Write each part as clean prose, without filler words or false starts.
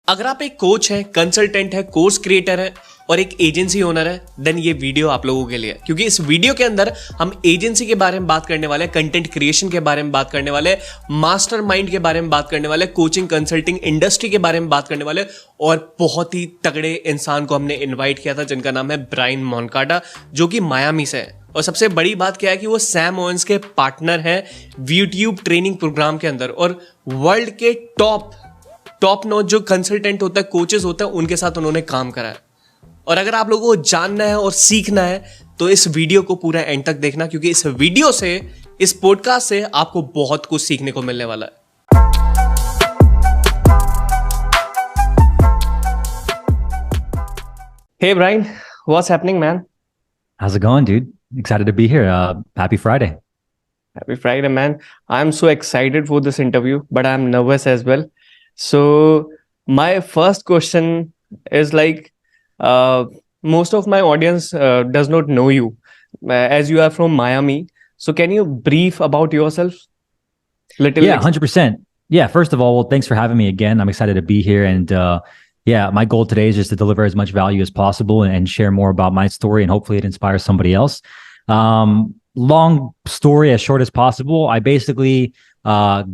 अगर आप एक कोच है, कंसल्टेंट है, कोर्स क्रिएटर है और एक एजेंसी ओनर है, देन ये वीडियो आप लोगों के लिए है। क्योंकि इस वीडियो के अंदर हम एजेंसी के बारे में बात करने वाले हैं, कंटेंट क्रिएशन के बारे में बात करने वाले हैं, मास्टरमाइंड के बारे में बात करने वाले, कोचिंग कंसल्टिंग इंडस्ट्री के बारे में बात करने वाले, और बहुत ही तगड़े इंसान को हमने इन्वाइट किया था जिनका नाम है ब्रायन मोनकाटा, जो कि मायामी से है। और सबसे बड़ी बात क्या है कि वो सैम ओवेंस के पार्टनर हैं यूट्यूब ट्रेनिंग प्रोग्राम के अंदर, और वर्ल्ड के टॉप नॉच जो कंसल्टेंट होता है, कोचेस होता है, उनके साथ उन्होंने काम करा है। और अगर आप लोगों को जानना है और सीखना है तो इस वीडियो को पूरा एंड तक देखना, क्योंकि इस वीडियो से, इस पॉडकास्ट से आपको बहुत कुछ सीखने को मिलने वाला है। Hey Brian, what's happening, man? How's it going, dude? Excited to be here. Happy Friday. Happy Friday, man. I'm so excited for this interview, but I'm nervous as well. So my first question is like, most of my audience does not know you, as you are from Miami. So can you brief about yourself? Yeah, 100%. Yeah, first of all, well, thanks for having me again. I'm excited to be here. And yeah, my goal today is just to deliver as much value as possible and share more about my story, and hopefully it inspires somebody else. Long story as short as possible. I basically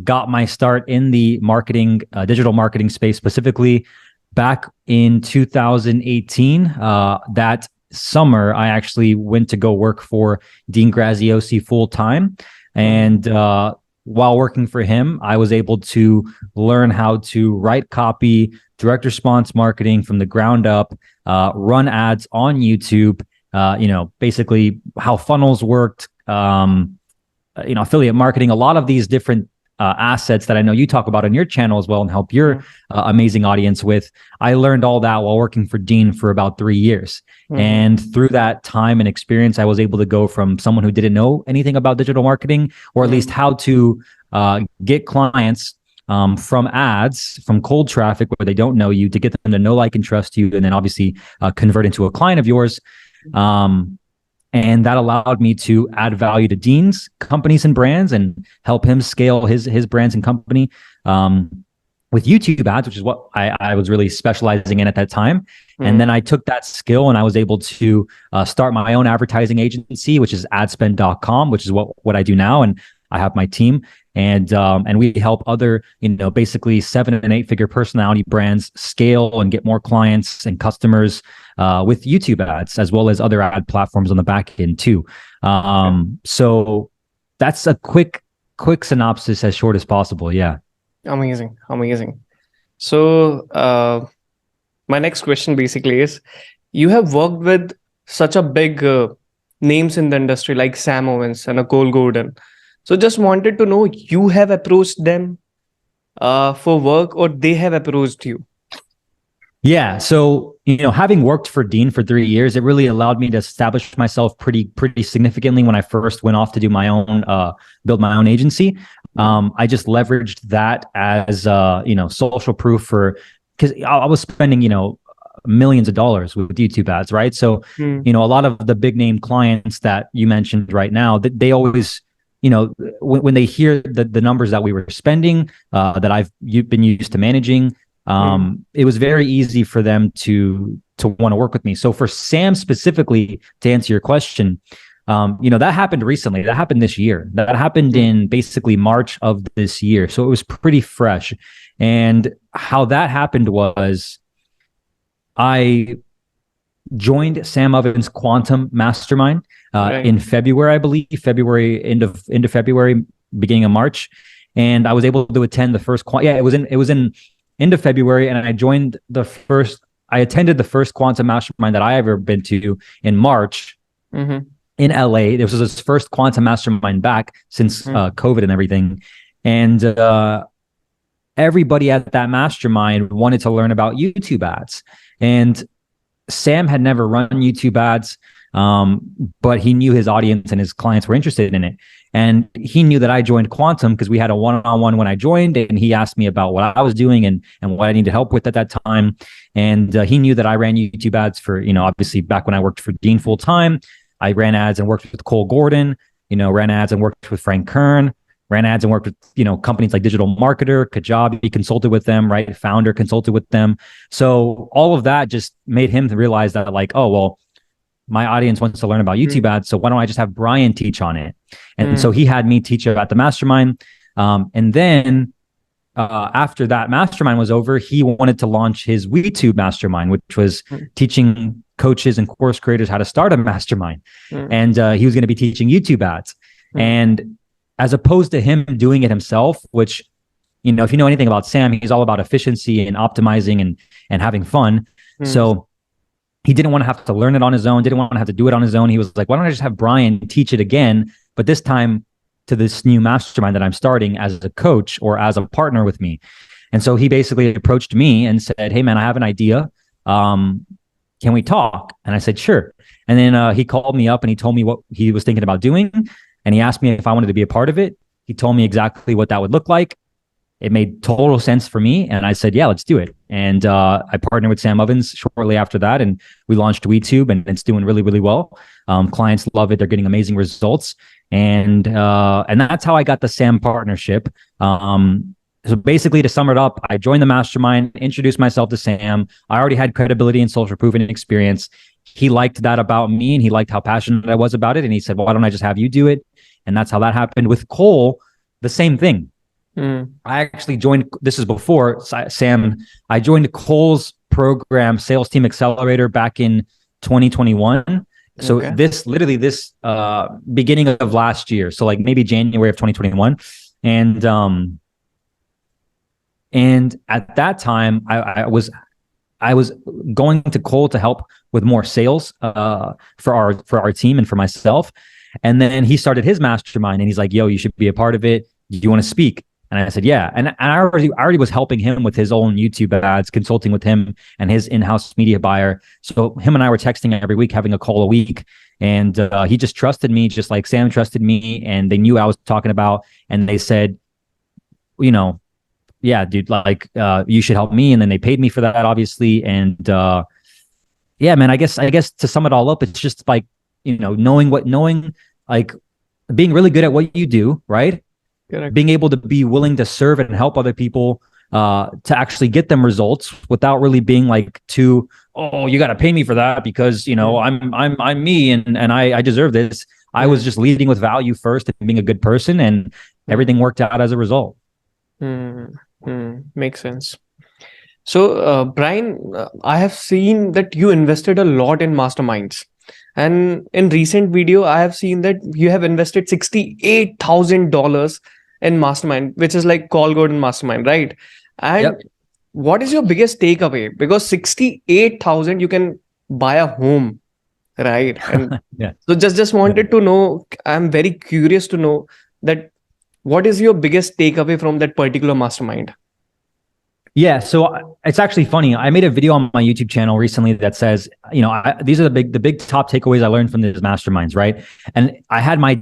got my start in the marketing, digital marketing space specifically back in 2018. That summer, I actually went to go work for Dean Graziosi full time. And while working for him, I was able to learn how to write copy, direct response marketing from the ground up, run ads on YouTube, basically how funnels worked, affiliate marketing, a lot of these different assets that I know you talk about on your channel as well and help your amazing audience with. I learned all that while working for Dean for about 3 years. And through that time and experience, I was able to go from someone who didn't know anything about digital marketing, or at least how to get clients from ads, from cold traffic where they don't know you, to get them to know, like, and trust you, and then obviously convert into a client of yours. And that allowed me to add value to Dean's companies and brands and help him scale his brands and company with YouTube ads, which is what I was really specializing in at that time. And then I took that skill and I was able to start my own advertising agency, which is adspend.com, which is what I do now. And I have my team, and we help other, basically 7- and 8-figure personality brands scale and get more clients and customers with YouTube ads, as well as other ad platforms on the back end too. So that's a quick synopsis, as short as possible. Yeah. Amazing. So my next question basically is, you have worked with such a big names in the industry like Sam Owens and Cole Gordon. So just wanted to know, you have approached them for work, or they have approached you? Yeah. So, having worked for Dean for 3 years, it really allowed me to establish myself pretty significantly when I first went off to do my own, build my own agency. I just leveraged that as, social proof because I was spending, millions of dollars with YouTube ads, right? So, a lot of the big name clients that you mentioned right now, that they always, when they hear the numbers that we were spending, that I've been used to managing, it was very easy for them to want to work with me. So for Sam specifically, to answer your question, that happened recently. That happened this year. That happened in basically March of this year. So it was pretty fresh. And how that happened was, I joined Sam Ovens Quantum Mastermind in February, I believe, end of February, beginning of March, and I was able to attend the first. It was in end of February, and I attended the first Quantum Mastermind that I ever been to in March in LA. This was his first Quantum Mastermind back since COVID and everything, and everybody at that mastermind wanted to learn about YouTube ads. And Sam had never run YouTube ads, but he knew his audience and his clients were interested in it. And he knew that I joined Quantum because we had a one-on-one when I joined, and he asked me about what I was doing and what I needed help with at that time. And he knew that I ran YouTube ads for, obviously back when I worked for Dean full time. I ran ads and worked with Cole Gordon, ran ads and worked with Frank Kern, ran ads and worked with, companies like Digital Marketer, Kajabi, consulted with them, right? Founder consulted with them. So all of that just made him realize that like, oh, well, my audience wants to learn about YouTube ads. So why don't I just have Brian teach on it? And so he had me teach at the mastermind. And then after that mastermind was over, he wanted to launch his WeTube mastermind, which was teaching coaches and course creators how to start a mastermind. And he was going to be teaching YouTube ads. And as opposed to him doing it himself, which, if you know anything about Sam, he's all about efficiency and optimizing and having fun. So he didn't want to have to learn it on his own, didn't want to have to do it on his own. He was like, why don't I just have Brian teach it again, but this time to this new mastermind that I'm starting as a coach or as a partner with me. And so he basically approached me and said, hey man, I have an idea. Can we talk? And I said, sure. And then he called me up and he told me what he was thinking about doing. And he asked me if I wanted to be a part of it. He told me exactly what that would look like. It made total sense for me. And I said, yeah, let's do it. And I partnered with Sam Ovens shortly after that. And we launched WeTube and it's doing really, really well. Clients love it. They're getting amazing results. And that's how I got the Sam partnership. So basically, to sum it up, I joined the mastermind, introduced myself to Sam. I already had credibility and social proof and experience. He liked that about me and he liked how passionate I was about it. And he said, well, why don't I just have you do it? And that's how that happened. With Cole, the same thing. I actually joined, this is before Sam, I joined Cole's program, Sales Team Accelerator, back in 2021. So this beginning of last year. So like maybe January of 2021. And at that time, I was going to Cole to help with more sales for our team and for myself. And then he started his mastermind and he's like, yo, you should be a part of it. Do you want to speak? And I said, yeah. And I already was helping him with his own YouTube ads, consulting with him and his in-house media buyer. So him and I were texting every week, having a call a week. And he just trusted me, just like Sam trusted me. And they knew I was talking about, and they said, yeah, dude, like you should help me. And then they paid me for that, obviously. And yeah, man, I guess to sum it all up, it's just like, knowing like being really good at what you do, right? Correct. Being able to be willing to serve and help other people to actually get them results without really being like too, oh, you got to pay me for that because I'm me and I deserve this. I was just leading with value first and being a good person, and everything worked out as a result. Makes sense. So Brian, I have seen that you invested a lot in masterminds. And in recent video, I have seen that you have invested $68,000 in mastermind, which is like Cole Gordon mastermind, right? And what is your biggest takeaway? Because 68,000, you can buy a home, right? And so just wanted to know, I'm very curious to know that what is your biggest takeaway from that particular mastermind? Yeah, so it's actually funny. I made a video on my YouTube channel recently that says, these are the big top takeaways I learned from these masterminds, right? And I had my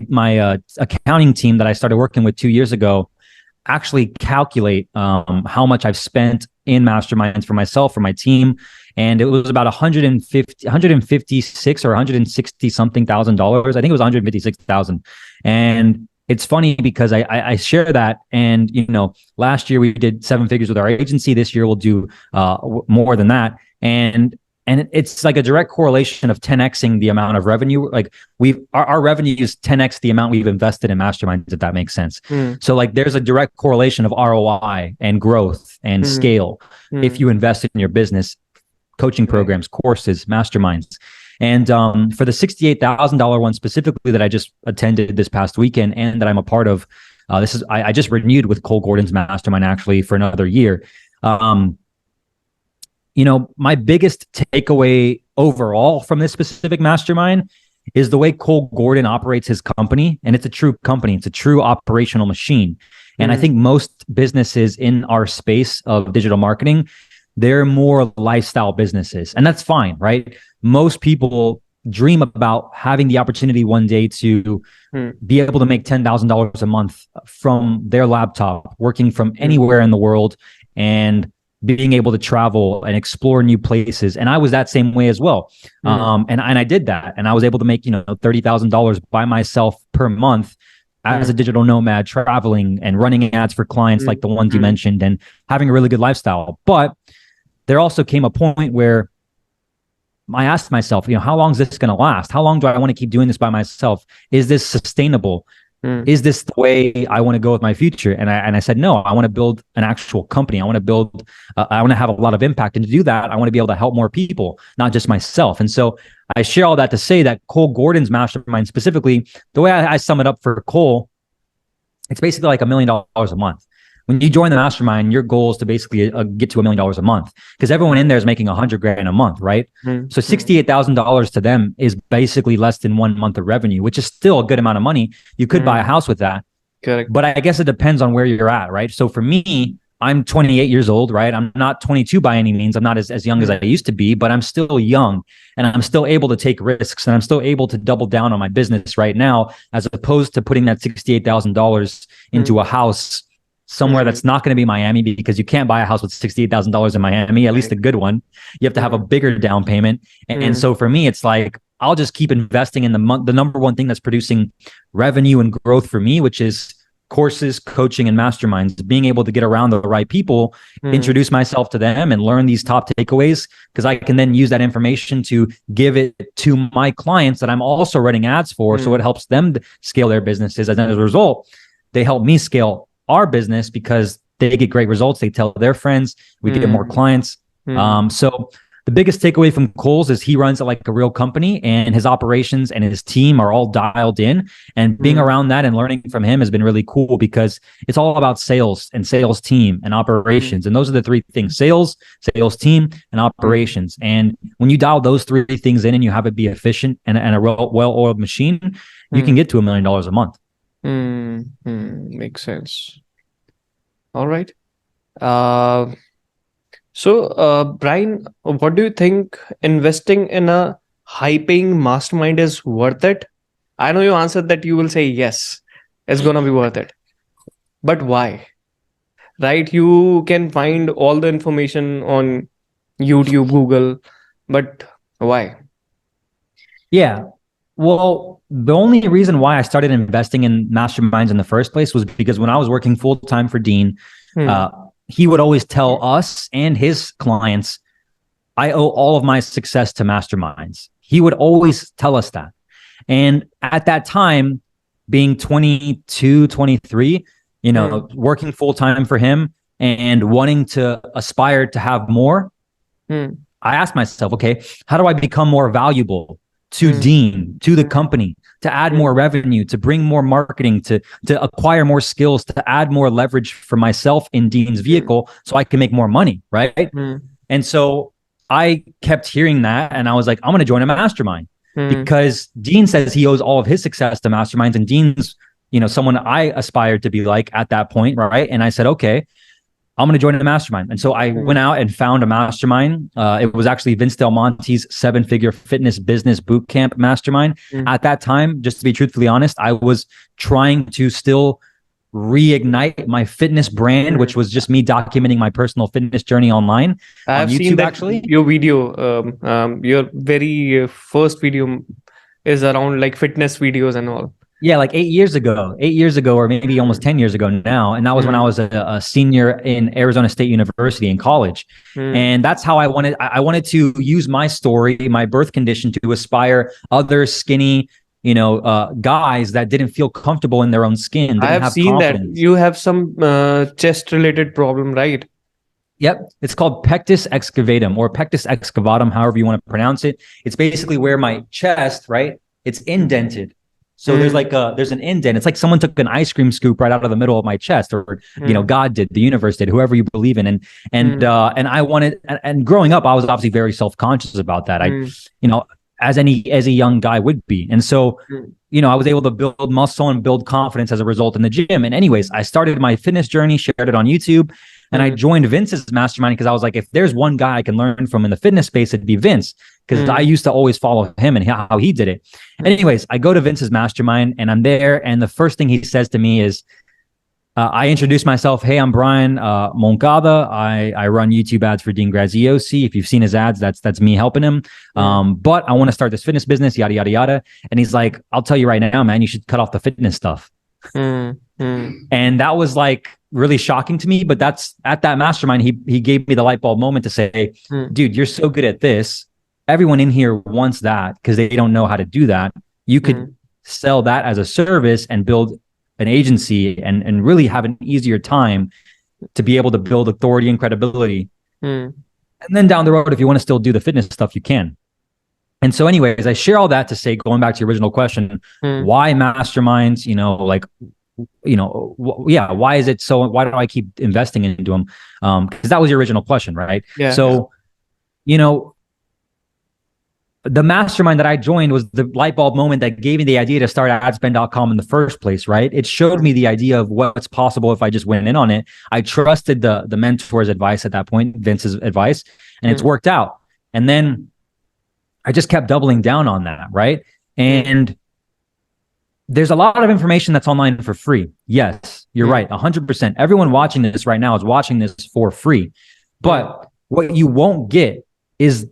accounting team that I started working with 2 years ago actually calculate how much I've spent in masterminds for myself, for my team, and it was about 156 or 160 something $1,000. I think it was 156,000, and it's funny because I share that, and last year we did 7 figures with our agency. This year we'll do more than that, and it's like a direct correlation of 10xing the amount of revenue. Like our revenue is 10x the amount we've invested in masterminds, if that makes sense. So like there's a direct correlation of ROI and growth and scale if you invest in your business, coaching programs, courses, masterminds. And for the $68,000 one specifically that I just attended this past weekend and that I'm a part of, I just renewed with Cole Gordon's mastermind actually for another year. My biggest takeaway overall from this specific mastermind is the way Cole Gordon operates his company. And it's a true company. It's a true operational machine. And I think most businesses in our space of digital marketing, they're more lifestyle businesses. And that's fine, right? Most people dream about having the opportunity one day to be able to make $10,000 a month from their laptop, working from anywhere in the world and being able to travel and explore new places. And I was that same way as well. And I did that. And I was able to make, $30,000 by myself per month as a digital nomad, traveling and running ads for clients like the ones you mentioned and having a really good lifestyle. But there also came a point where I asked myself, how long is this going to last? How long do I want to keep doing this by myself? Is this sustainable? Is this the way I want to go with my future? And I said, no, I want to build an actual company. I want to have a lot of impact. And to do that, I want to be able to help more people, not just myself. And so I share all that to say that Cole Gordon's mastermind specifically, the way I sum it up for Cole, it's basically like $1 million a month. When you join the mastermind, your goal is to basically get to $1 million a month because everyone in there is making $100,000 a month, right? So $68,000 to them is basically less than 1 month of revenue, which is still a good amount of money. You could buy a house with that. Correct. But I guess it depends on where you're at, right? So for me, I'm 28 years old, right? I'm not 22 by any means. I'm not as young as I used to be, but I'm still young and I'm still able to take risks and I'm still able to double down on my business right now, as opposed to putting that $68,000 into a house somewhere that's not going to be Miami, because you can't buy a house with $68,000 in Miami, at least a good one. You have to have a bigger down payment. And so for me, it's like, I'll just keep investing in the number one thing that's producing revenue and growth for me, which is courses, coaching, and masterminds, being able to get around the right people, introduce myself to them and learn these top takeaways, because I can then use that information to give it to my clients that I'm also running ads for. So it helps them scale their businesses. And as a result, they help me scale our business because they get great results. They tell their friends, we get more clients. So the biggest takeaway from Cole's is he runs it like a real company, and his operations and his team are all dialed in, and being around that and learning from him has been really cool because it's all about sales and sales team and operations. And those are the three things: sales team, and operations. And when you dial those three things in and you have it be efficient and a well-oiled machine, you can get to $1 million a month. Makes sense. All right. Brian, what do you think investing in a high-paying mastermind is worth it? I know you answered that you will say yes, it's gonna be worth it. But why? Right? You can find all the information on YouTube, Google, but why? Yeah. Well, the only reason why I started investing in masterminds in the first place was because when I was working full-time for Dean, he would always tell us and his clients, I owe all of my success to masterminds. He would always tell us that. And at that time, being 22, 23, working full-time for him and wanting to aspire to have more, I asked myself, okay, how do I become more valuable to Dean, to the company, to add more revenue, to bring more marketing, to acquire more skills, to add more leverage for myself in Dean's vehicle so I can make more money, right? And so I kept hearing that and I was like, I'm going to join a mastermind because Dean says he owes all of his success to masterminds, and Dean's, someone I aspired to be like at that point, right? And I said, okay, I'm going to join a mastermind. And so I went out and found a mastermind. It was actually Vince Del Monte's 7-figure fitness business bootcamp mastermind. At that time, just to be truthfully honest, I was trying to still reignite my fitness brand, which was just me documenting my personal fitness journey online. I've on YouTube, seen that actually. Your video, your very first video is around like fitness videos and all. Yeah, like 8 years ago, or maybe almost 10 years ago now. And that was when I was a senior in Arizona State University in college. And that's how I wanted to use my story, my birth condition, to aspire other skinny, guys that didn't feel comfortable in their own skin. I have seen confidence. That you have some chest related problem, right? Yep. It's called pectus excavatum or pectus excavatum, however you want to pronounce it. It's basically where my chest, right? It's indented. So there's an indent. It's like someone took an ice cream scoop right out of the middle of my chest, or God did, the universe did, whoever you believe in. And I wanted, and growing up, I was obviously very self-conscious about that. As a young guy would be. And so, I was able to build muscle and build confidence as a result in the gym. And anyways, I started my fitness journey, shared it on YouTube, and I joined Vince's mastermind because I was like, if there's one guy I can learn from in the fitness space, it'd be Vince, because I used to always follow him and how he did it. Anyways, I go to Vince's mastermind and I'm there. And the first thing he says to me is, I introduce myself. Hey, I'm Brian Moncada. I run YouTube ads for Dean Graziosi. If you've seen his ads, that's me helping him. But I want to start this fitness business, yada, yada, yada. And he's like, I'll tell you right now, man, you should cut off the fitness stuff. And that was like really shocking to me. But that's at that mastermind, he gave me the light bulb moment to say, dude, you're so good at this. Everyone in here wants that because they don't know how to do that. You could sell that as a service and build an agency and really have an easier time to be able to build authority and credibility. And then down the road, if you want to still do the fitness stuff, you can. And so anyways, I share all that to say, going back to your original question, why masterminds, why is it so, why do I keep investing into them? Because that was your original question, right? Yeah. So, the mastermind that I joined was the light bulb moment that gave me the idea to start adspend.com in the first place, right? It showed me the idea of what's possible if I just went in on it. I trusted the mentor's advice at that point, Vince's advice, and it's worked out. And then I just kept doubling down on that, right? And there's a lot of information that's online for free. Yes, you're right, 100%. Everyone watching this right now is watching this for free. But what you won't get is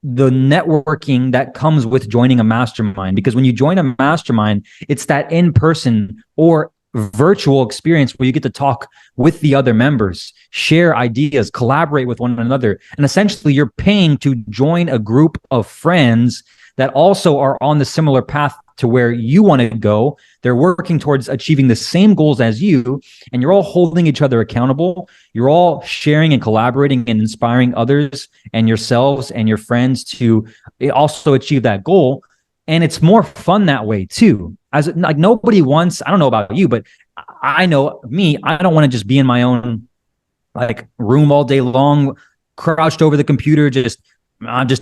the networking that comes with joining a mastermind. Because when you join a mastermind, it's that in-person or virtual experience where you get to talk with the other members, share ideas, collaborate with one another. And essentially you're paying to join a group of friends that also are on the similar path to where you want to go. They're working towards achieving the same goals as you, and you're all holding each other accountable. You're all sharing and collaborating and inspiring others and yourselves and your friends to also achieve that goal. And it's more fun that way too. As like nobody wants, I don't know about you, but I know me, I don't want to just be in my own like room all day long, crouched over the computer, just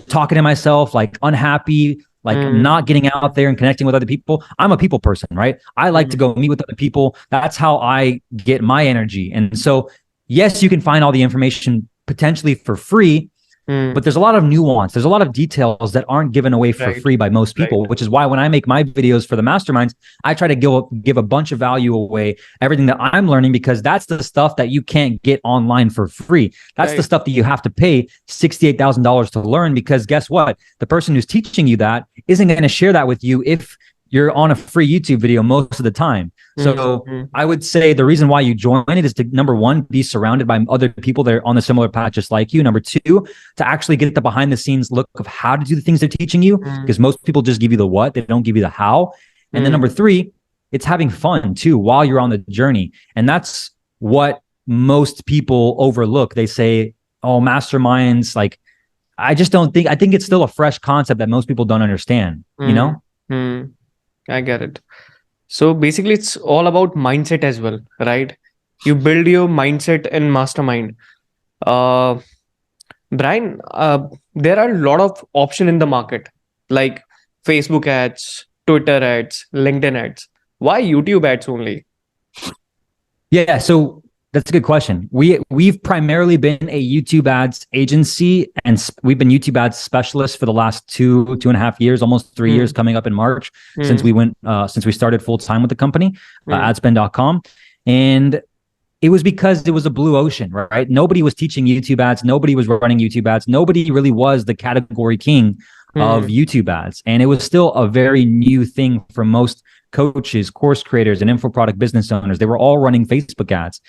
talking to myself, like unhappy, like not getting out there and connecting with other people. I'm a people person, right? I like to go meet with other people. That's how I get my energy. And so, yes, you can find all the information potentially for free, but there's a lot of nuance. There's a lot of details that aren't given away for free by most people, which is why when I make my videos for the masterminds, I try to give a bunch of value away, everything that I'm learning, because that's the stuff that you can't get online for free. That's the stuff that you have to pay $68,000 to learn, because guess what? The person who's teaching you that isn't going to share that with you if you're on a free YouTube video most of the time. So I would say the reason why you join it is to, number one, be surrounded by other people that are on a similar path just like you. Number two, to actually get the behind the scenes look of how to do the things they're teaching you, because most people just give you the what, they don't give you the how. And then number three, it's having fun too while you're on the journey. And that's what most people overlook. They say, oh, masterminds, like, I think it's still a fresh concept that most people don't understand, I get it. So basically it's all about mindset as well, right? You build your mindset in mastermind. Brian, there are a lot of options in the market, like Facebook ads, Twitter ads, LinkedIn ads. Why YouTube ads only? Yeah, so that's a good question. We've primarily been a YouTube ads agency, and we've been YouTube ads specialists for the last two and a half years, almost 3 years coming up in March, since we started full time with the company, adspend.com. And it was because it was a blue ocean, right? Nobody was teaching YouTube ads. Nobody was running YouTube ads. Nobody really was the category king of YouTube ads. And it was still a very new thing for most coaches, course creators, and info product business owners. They were all running Facebook ads.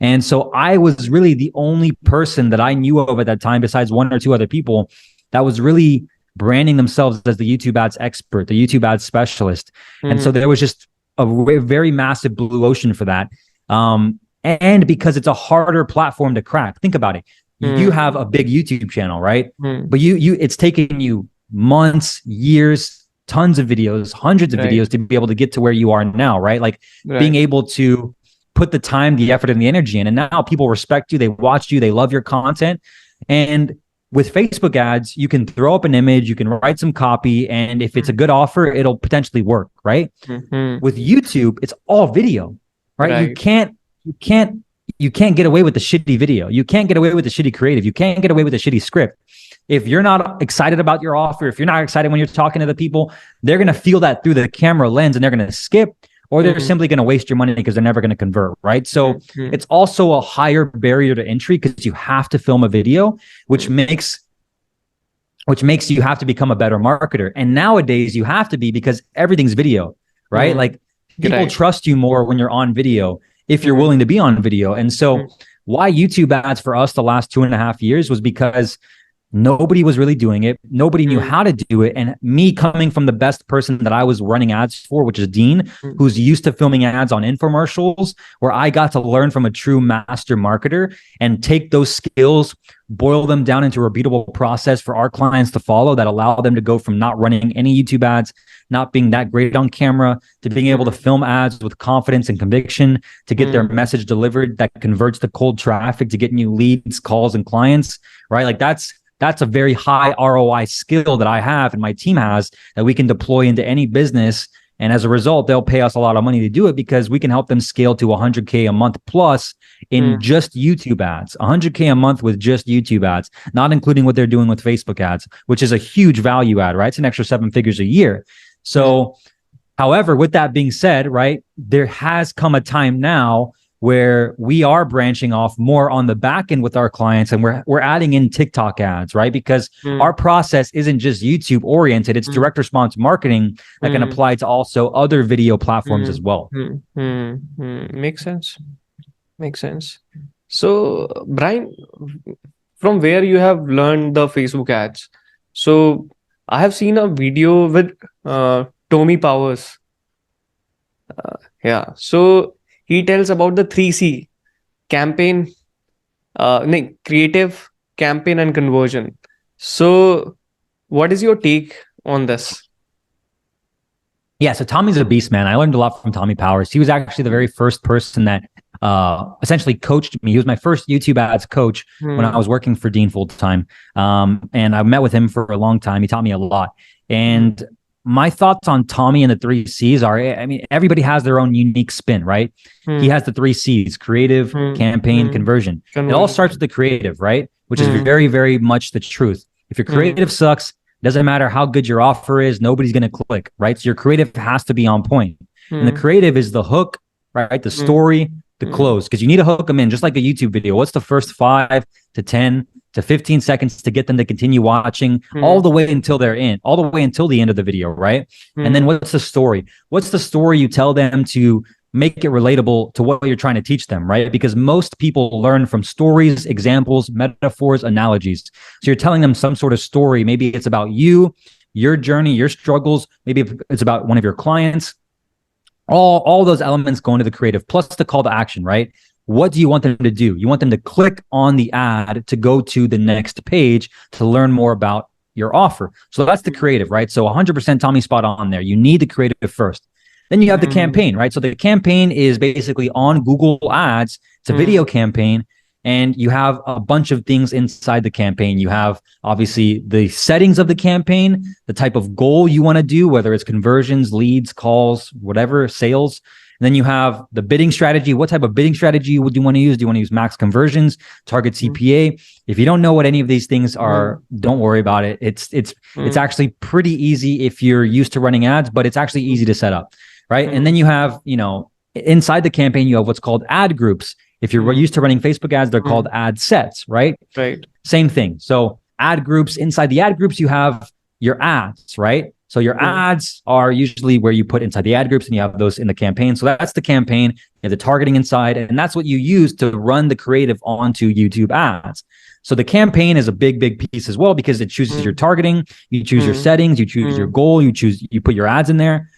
And so I was really the only person that I knew of at that time, besides one or two other people, that was really branding themselves as the YouTube ads expert, the YouTube ads specialist. And so there was just a very massive blue ocean for that. And because it's a harder platform to crack. Think about it. You have a big YouTube channel, right? But it's taken you months, years, tons of videos, hundreds of videos to be able to get to where you are now, right? Like being able to put the time, the effort, and the energy in. And now people respect you. They watch you. They love your content. And with Facebook ads, you can throw up an image, you can write some copy, and if it's a good offer, it'll potentially work, right? With YouTube, it's all video, right? You can't get away with the shitty video. You can't get away with the shitty creative. You can't get away with the shitty script. If you're not excited about your offer, if you're not excited when you're talking to the people, they're going to feel that through the camera lens, and they're going to skip, or they're simply going to waste your money because they're never going to convert, right? So it's also a higher barrier to entry because you have to film a video, which makes you have to become a better marketer. And nowadays you have to be, because everything's video, right? Like people Right. trust you more when you're on video if you're willing to be on video. And so why YouTube ads for us the last 2.5 years was because nobody was really doing it. Nobody knew how to do it. And me coming from the best person that I was running ads for, which is Dean, who's used to filming ads on infomercials, where I got to learn from a true master marketer and take those skills, boil them down into a repeatable process for our clients to follow that allow them to go from not running any YouTube ads, not being that great on camera, to being able to film ads with confidence and conviction, to get their message delivered that converts to cold traffic, to get new leads, calls, and clients, right? Like that's a very high ROI skill that I have and my team has that we can deploy into any business. And as a result, they'll pay us a lot of money to do it because we can help them scale to 100K a month plus in just YouTube ads, 100K a month with just YouTube ads, not including what they're doing with Facebook ads, which is a huge value add, right? It's an extra 7 figures a year. So, however, with that being said, right, there has come a time now where we are branching off more on the back end with our clients, and we're adding in TikTok ads, right? Because our process isn't just YouTube oriented; it's direct response marketing that can apply to also other video platforms as well. Makes sense. Makes sense. So, Brian, from where you have learned the Facebook ads? So, I have seen a video with Tommy Powers. Yeah. So he tells about the 3C: campaign, creative, campaign, and conversion. So what is your take on this? Yeah, so Tommy's a beast, man. I learned a lot from Tommy Powers. He was actually the very first person that essentially coached me. He was my first YouTube ads coach when I was working for Dean full time. And I met with him for a long time. He taught me a lot. And my thoughts on Tommy and the 3 C's are, I mean, everybody has their own unique spin, right? He has the 3 C's: creative, campaign, conversion. It all starts with the creative, right? Which is very, very much the truth. If your creative sucks, doesn't matter how good your offer is, nobody's going to click, right? So your creative has to be on point. And the creative is the hook, right? The story, the close, because you need to hook them in, just like a YouTube video. What's the first 5 to 10 to 15 seconds to get them to continue watching all the way until they're in, all the way until the end of the video, right? And then what's the story? What's the story you tell them to make it relatable to what you're trying to teach them, right? Because most people learn from stories, examples, metaphors, analogies. So you're telling them some sort of story. Maybe it's about you, your journey, your struggles. Maybe it's about one of your clients. All those elements go into the creative, plus the call to action, right? What do you want them to do? You want them to click on the ad to go to the next page to learn more about your offer. So that's the creative, right? So 100% Tommy spot on there. You need the creative first. Then you have the campaign, right? So the campaign is basically on Google Ads. It's a video campaign, and you have a bunch of things inside the campaign. You have obviously the settings of the campaign, the type of goal you want to do, whether it's conversions, leads, calls, whatever, sales. And then you have the bidding strategy. What type of bidding strategy would you want to use? Do you want to use max conversions, target CPA? If you don't know what any of these things are, don't worry about it. It's actually pretty easy if you're used to running ads, but it's actually easy to set up, right? And then you have, inside the campaign, you have what's called ad groups. If you're used to running Facebook ads, they're called ad sets, right? Right. Same thing. So ad groups, inside the ad groups, you have your ads, right? So your ads are usually where you put inside the ad groups, and you have those in the campaign. So that's the campaign. You have the targeting inside, and that's what you use to run the creative onto YouTube ads. So the campaign is a big, big piece as well, because it chooses your targeting, you choose your settings, you choose your goal, you put your ads in there.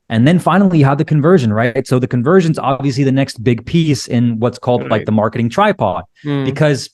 And then finally, you have the conversion, right? So the conversion's obviously the next big piece in what's called like the marketing tripod, because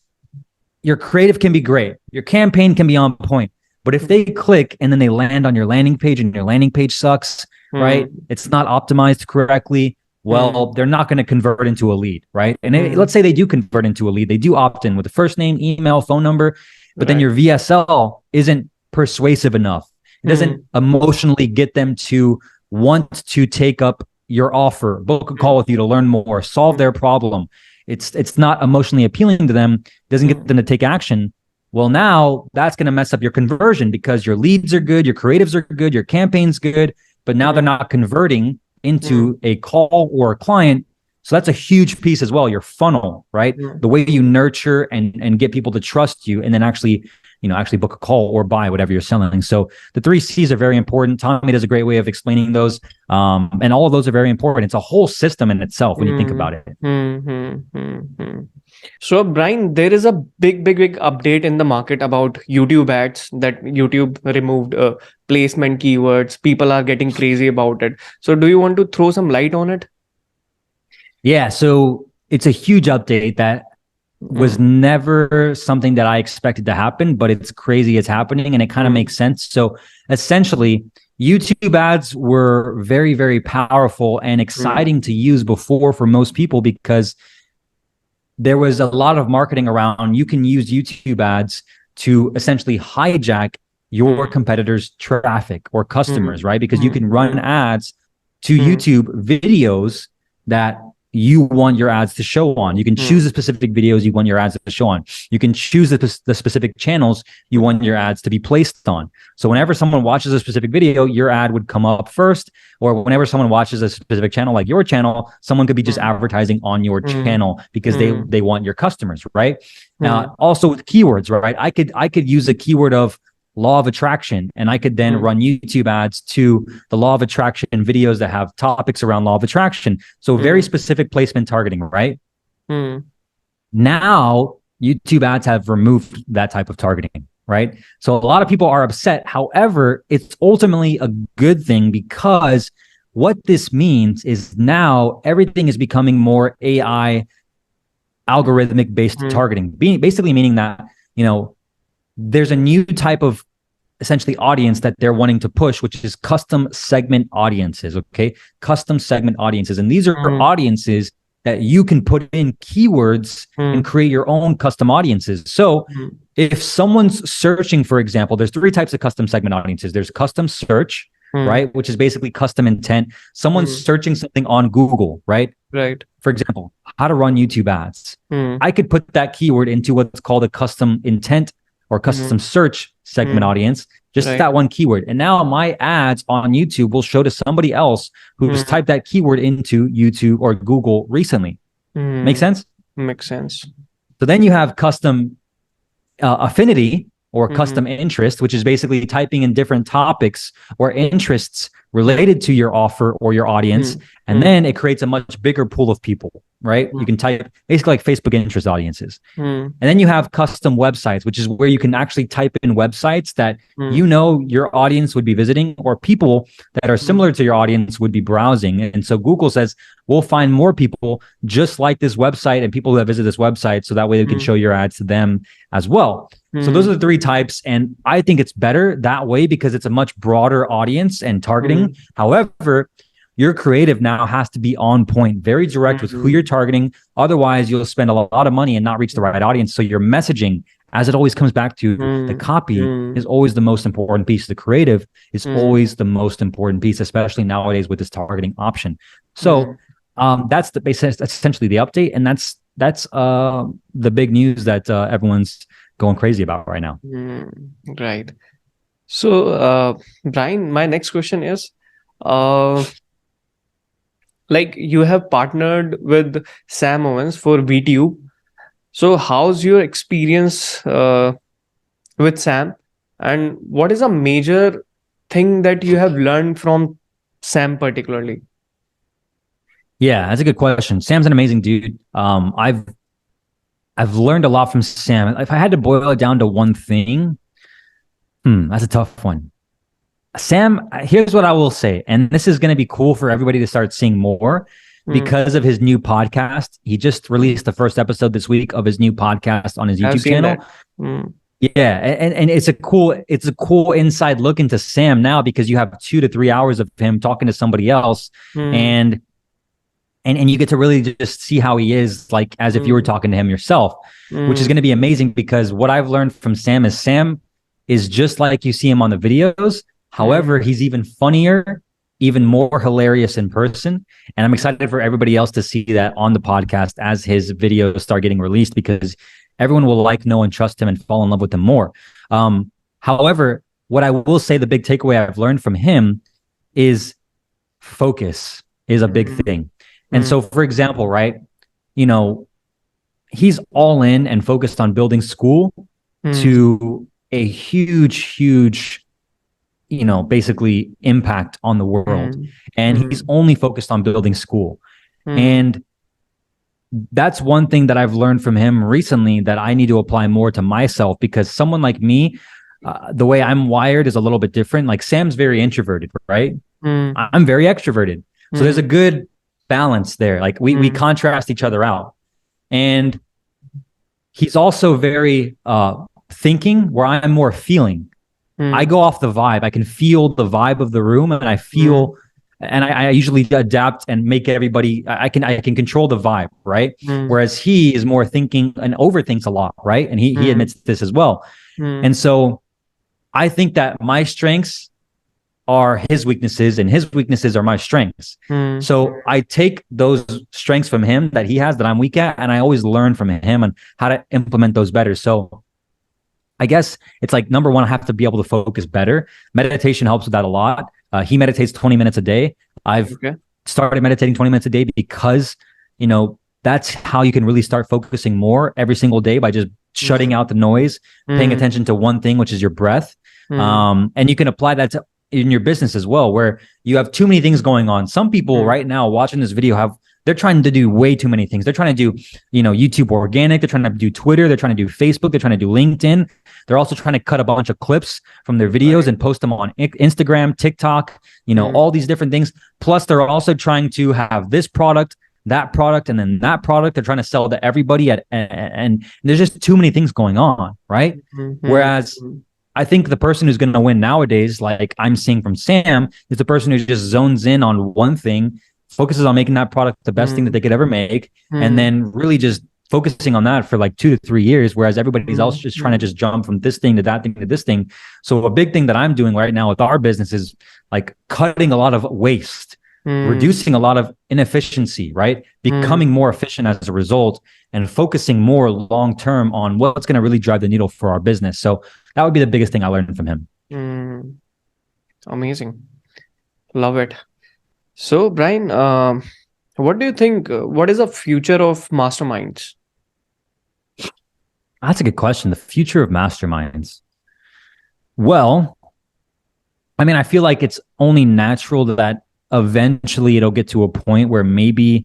your creative can be great, your campaign can be on point, but if they click and then they land on your landing page and your landing page sucks, right? It's not optimized correctly. Well, they're not going to convert into a lead, right? And let's say they do convert into a lead. They do opt in with the first name, email, phone number, but then your VSL isn't persuasive enough. It doesn't emotionally get them to want to take up your offer, book a call with you to learn more, solve their problem. It's not emotionally appealing to them, doesn't get them to take action. Well, now that's going to mess up your conversion, because your leads are good, your creatives are good, your campaign's good, but now they're not converting into a call or a client. So that's a huge piece as well, your funnel, right? The way you nurture and get people to trust you, and then actually actually book a call or buy whatever you're selling. So the 3 C's are very important. Tommy does a great way of explaining those. And all of those are very important. It's a whole system in itself when you think about it. So, Brian, there is a big update in the market about YouTube ads, that YouTube removed placement keywords. People are getting crazy about it. So, do you want to throw some light on it? Yeah, so it's a huge update that was never something that I expected to happen, but it's crazy it's happening, and it kind of makes sense. So essentially, YouTube ads were very, very powerful and exciting to use before for most people, because there was a lot of marketing around. You can use YouTube ads to essentially hijack your competitors' traffic or customers, right? Because you can run ads to YouTube videos that you want your ads to show on. You can choose the specific videos you want your ads to show on. You can choose the specific channels you want your ads to be placed on. So whenever someone watches a specific video, your ad would come up first. Or whenever someone watches a specific channel like your channel, someone could be just advertising on your channel because they want your customers, right? Also with keywords, right? I could use a keyword of law of attraction, and I could then run YouTube ads to the law of attraction videos that have topics around law of attraction. So very specific placement targeting, right? Now YouTube ads have removed that type of targeting, right? So a lot of people are upset. However, it's ultimately a good thing, because what this means is now everything is becoming more AI algorithmic based targeting, basically meaning that, there's a new type of essentially audience that they're wanting to push, which is custom segment audiences. Okay. Custom segment audiences. And these are audiences that you can put in keywords and create your own custom audiences. So if someone's searching, for example, there's 3 types of custom segment audiences. There's custom search, right? Which is basically custom intent. Someone's searching something on Google, right? Right. For example, how to run YouTube ads. I could put that keyword into what's called a custom intent or custom search segment audience, just that one keyword. And now my ads on YouTube will show to somebody else who's typed that keyword into YouTube or Google recently. Make sense? Makes sense. So then you have custom affinity or custom interest, which is basically typing in different topics or interests related to your offer or your audience. And then it creates a much bigger pool of people, right? You can type basically like Facebook interest audiences. And then you have custom websites, which is where you can actually type in websites that your audience would be visiting, or people that are similar to your audience would be browsing. And so Google says, we'll find more people just like this website and people that visit this website, so that way we can show your ads to them as well. So those are the 3 types. And I think it's better that way because it's a much broader audience and targeting. However, your creative now has to be on point, very direct with who you're targeting. Otherwise, you'll spend a lot of money and not reach the right audience. So your messaging, as it always comes back to the copy, is always the most important piece. The creative is always the most important piece, especially nowadays with this targeting option. So that's essentially the update. And that's the big news that everyone's going crazy about right now. Right. So, Brian, my next question is, like, you have partnered with Sam Owens for VTube. So how's your experience with Sam, and what is a major thing that you have learned from Sam particularly? Yeah, that's a good question. Sam's an amazing dude. I've learned a lot from Sam. If I had to boil it down to one thing, that's a tough one. Sam, here's what I will say, and this is going to be cool for everybody to start seeing more because of his new podcast. He just released the first episode this week of his new podcast on his YouTube channel. Yeah, and it's a cool inside look into Sam now, because you have 2 to 3 hours of him talking to somebody else, and you get to really just see how he is, like as if you were talking to him yourself, which is going to be amazing. Because what I've learned from Sam is just like you see him on the videos. However, he's even funnier, even more hilarious in person. And I'm excited for everybody else to see that on the podcast as his videos start getting released, because everyone will like, know, and trust him and fall in love with him more. However, what I will say, the big takeaway I've learned from him is focus is a big thing. And so, for example, right, he's all in and focused on building school to a huge, basically impact on the world. And he's only focused on building school. And that's one thing that I've learned from him recently that I need to apply more to myself, because someone like me, the way I'm wired is a little bit different. Like Sam's very introverted, right? I'm very extroverted. So there's a good balance there. Like we contrast each other out. And he's also very thinking, where I'm more feeling. I go off the vibe. I can feel the vibe of the room, and I feel, and I usually adapt and make everybody. I can control the vibe, right? Whereas he is more thinking and overthinks a lot, right? And he admits this as well. And so I think that my strengths are his weaknesses, and his weaknesses are my strengths. So I take those strengths from him that he has that I'm weak at, and I always learn from him and how to implement those better. So I guess it's like, number one, I have to be able to focus better. Meditation helps with that a lot. He meditates 20 minutes a day. I've started meditating 20 minutes a day because, that's how you can really start focusing more every single day, by just shutting out the noise, paying attention to one thing, which is your breath. And you can apply that to in your business as well, where you have too many things going on. Some people right now watching this video they're trying to do way too many things. They're trying to do, YouTube organic. They're trying to do Twitter. They're trying to do Facebook. They're trying to do LinkedIn. They're also trying to cut a bunch of clips from their videos and post them on Instagram, TikTok, all these different things. Plus, they're also trying to have this product, that product, and then that product. They're trying to sell to everybody and there's just too many things going on, right? Whereas I think the person who's going to win nowadays, like I'm seeing from Sam, is the person who just zones in on one thing, focuses on making that product the best thing that they could ever make, and then really just focusing on that for like 2 to 3 years, whereas everybody's else just trying to just jump from this thing to that thing to this thing. So a big thing that I'm doing right now with our business is like cutting a lot of waste, reducing a lot of inefficiency, right? Becoming more efficient as a result, and focusing more long-term on what's going to really drive the needle for our business. So that would be the biggest thing I learned from him. Amazing. Love it. So, Brian, what do you think? What is the future of masterminds? That's a good question. The future of masterminds. Well, I mean, I feel like it's only natural that eventually it'll get to a point where maybe,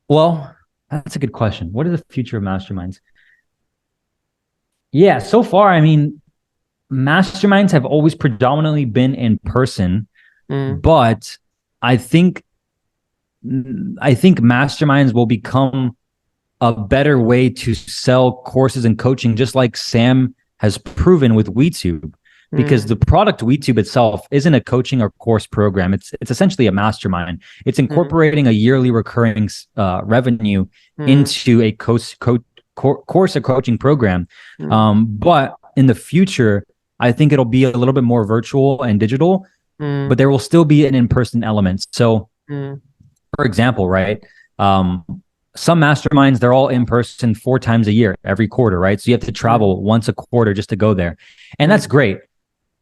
well, that's a good question. What is the future of masterminds? Yeah, so far, I mean, masterminds have always predominantly been in person, but I think masterminds will become a better way to sell courses and coaching, just like Sam has proven with WeTube, because the product WeTube itself isn't a coaching or course program. It's essentially a mastermind. It's incorporating a yearly recurring revenue into a course or coaching program. But in the future, I think it'll be a little bit more virtual and digital, but there will still be an in-person element. So, for example, right? Some masterminds, they're all in person 4 times a year, every quarter, right? So you have to travel once a quarter just to go there. And that's great.